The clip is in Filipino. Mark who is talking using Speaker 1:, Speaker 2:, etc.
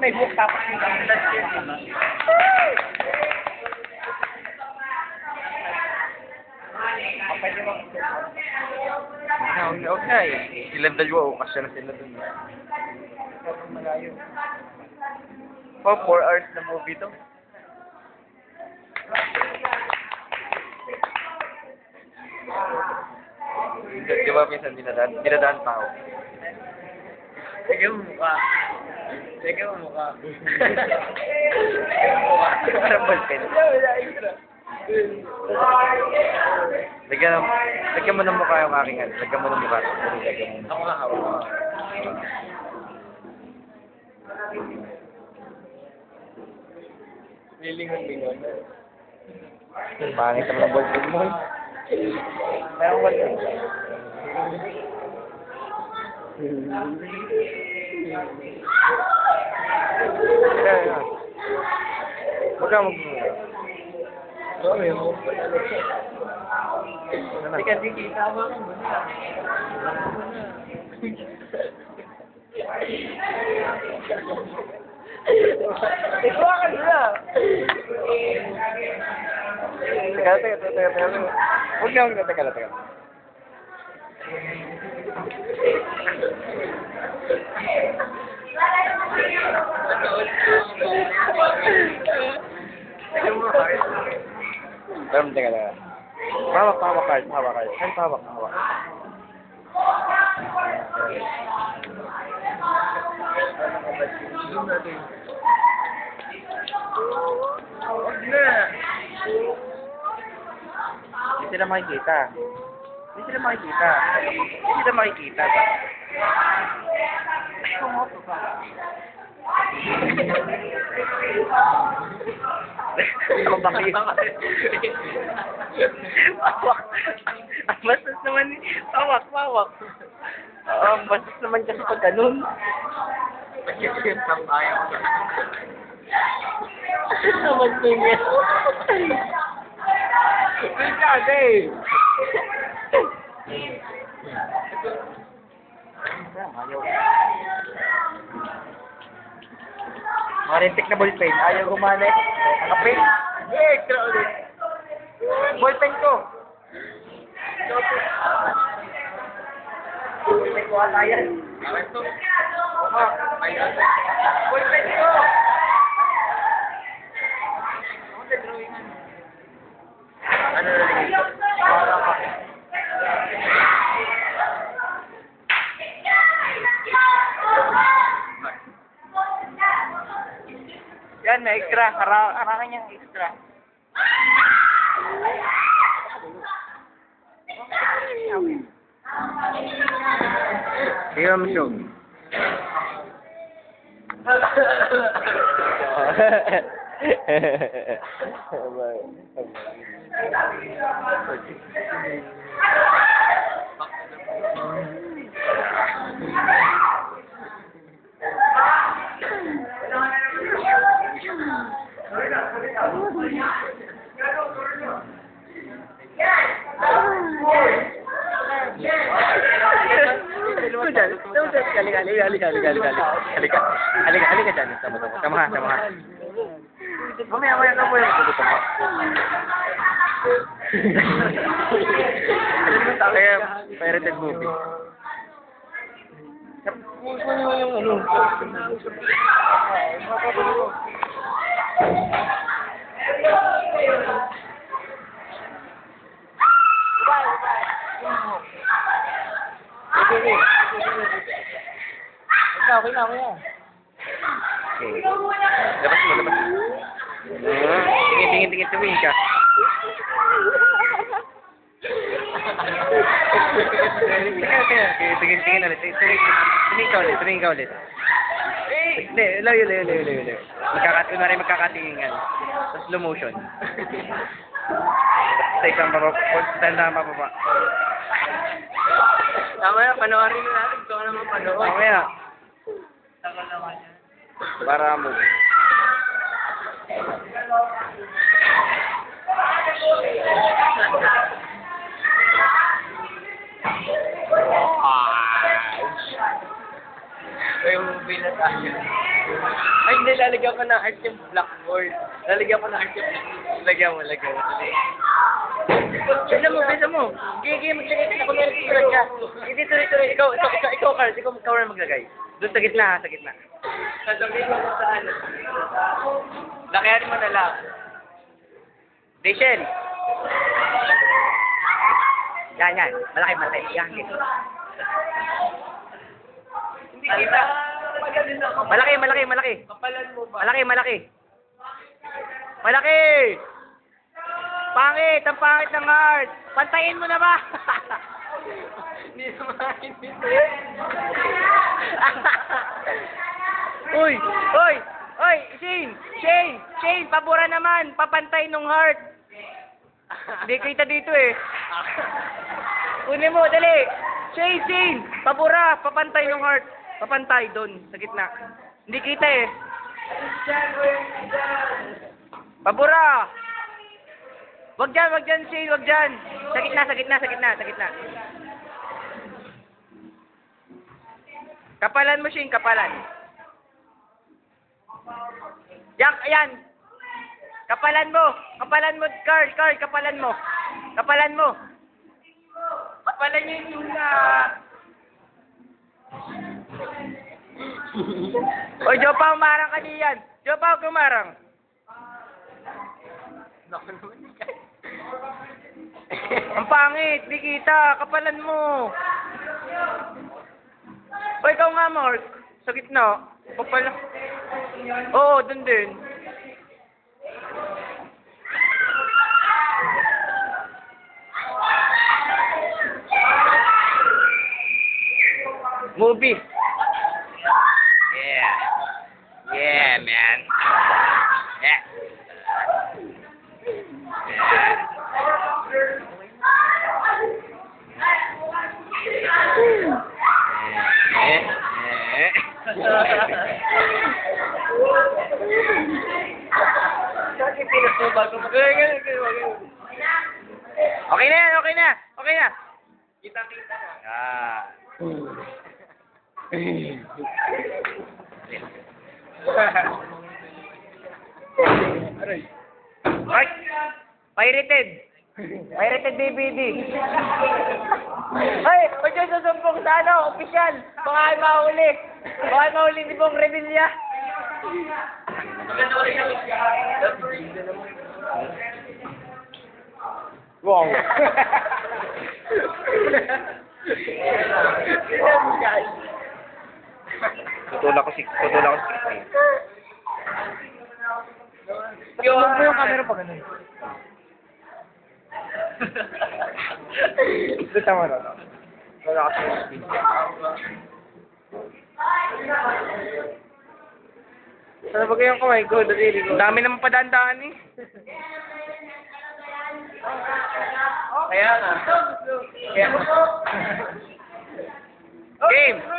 Speaker 1: may book tapos yung kamulat yun, di ba? Pwede mo.
Speaker 2: Okay. Silang dalawa, o kasya na sila dun.
Speaker 1: Malayo.
Speaker 2: Oh, 4 hours na movie to. Di ba minsan dinadaan pa ako?
Speaker 1: Sige mo mukha. Sige mo mukha.
Speaker 2: Parang ballpen. Lagyan mo ng mukha yung aking ano. Lagyan mo ng mukha.
Speaker 1: Ako nga hawak. Lilingon-lingon.
Speaker 2: Pangit naman ang ballpen mo.
Speaker 1: Meron ko lang.
Speaker 2: Huwag ka mag...
Speaker 1: Sorry, mo. Sige, sige. Tama ko muna. Ikaw ka na.
Speaker 2: Teka. Huwag na, teka. Teka. Hawak, card. Hawak.
Speaker 1: Huwag na.
Speaker 2: Hindi sila makikita.
Speaker 1: Kumoto ka.
Speaker 2: Ako bakit?
Speaker 1: Pawak. Ang bastos naman. Pawak.
Speaker 2: Ang bastos naman kasi pag ganun.
Speaker 1: Kasi yung tambayan ko. Naman tingin. Brigade!
Speaker 2: Marintik na ballpen. Ayaw gumana. Nakapin.
Speaker 1: Extra ulit.
Speaker 2: Ballpen ko.
Speaker 1: Ballpen ko ata yan. Akin to. Ayun. Ballpen ko! Ako na drawingan. Ano na rin ito? Para ka. Yan, may extra. Harangan niyang extra.
Speaker 2: Sige mo show. Halika dyan. Tama ha.
Speaker 1: Mamaya ka po yung
Speaker 2: Kaya, pirated movie.
Speaker 1: Puso nyo yung ano. Okay na.
Speaker 2: Okay. Labas mo. Tingin, tumingin ka. Tingin ulit. Tumingin ka ulit. Hindi, layo. Magkakatingan. Sa slow motion. Sa isang pababa.
Speaker 1: Tama na, panoorin na natin. Gusto ko naman panoorin.
Speaker 2: Mamaya.
Speaker 1: Tagal naman yan.
Speaker 2: Para mo.
Speaker 1: Yung movie na tayo. Ay,
Speaker 2: Hindi, lalagyan ko ng heart yung blackboard. Lalagyan ko ng heart yung blackboard. Lagyan mo. Bisa mo. Gigi, maglagay ka na. Kung meron susunod ka. Hindi, tuloy. Ikaw, Carl. Ikaw na maglagay. Doon sa gitna. Sasabihin mo kung saan. Lakayanin mo na lang. Rachel. Yan. Malaki. Yan. Hindi kita. Malaki. Kapalan mo ba? Malaki. Pangit. Ang pangit ng heart. Pantayin mo na ba? Hindi naman. Uy, Shane, pabura naman. Papantay nung heart. Hindi kita dito eh. Kunin mo, dali. Shane, pabura, papantay nung heart. Papantay doon, sa gitna. Hindi kita eh. Pabura. Wag dyan, Shane, wag dyan. Sa gitna. Kapalan mo, Shane, kapalan. Yan. Kapalan mo, Carl, kapalan mo. Kapalan niyo yung tuna. Oy, Jopa, umarang ka diyan. Jopa, kumarang. Naku naman. Ang pangit, di kita. Kapalan mo. Oy, ikaw nga, Mark. Sa gitna. Kapal. Oo, dun din. Movie. Yeah, man. Yeah. Okay na. Kita na. Ay! Pirated DVD. Ay! Huwag yung susumpong sa official. Baka ay mahuli ni Bong Revilla. Wow. Tutulak ko si Christine. Tulog mo yung camera pa ganun. Ito tama na. Wala ka sa Christine. Sana ba kayong kamay ko? Ang dami naman padandaan eh. Kaya nga. Game!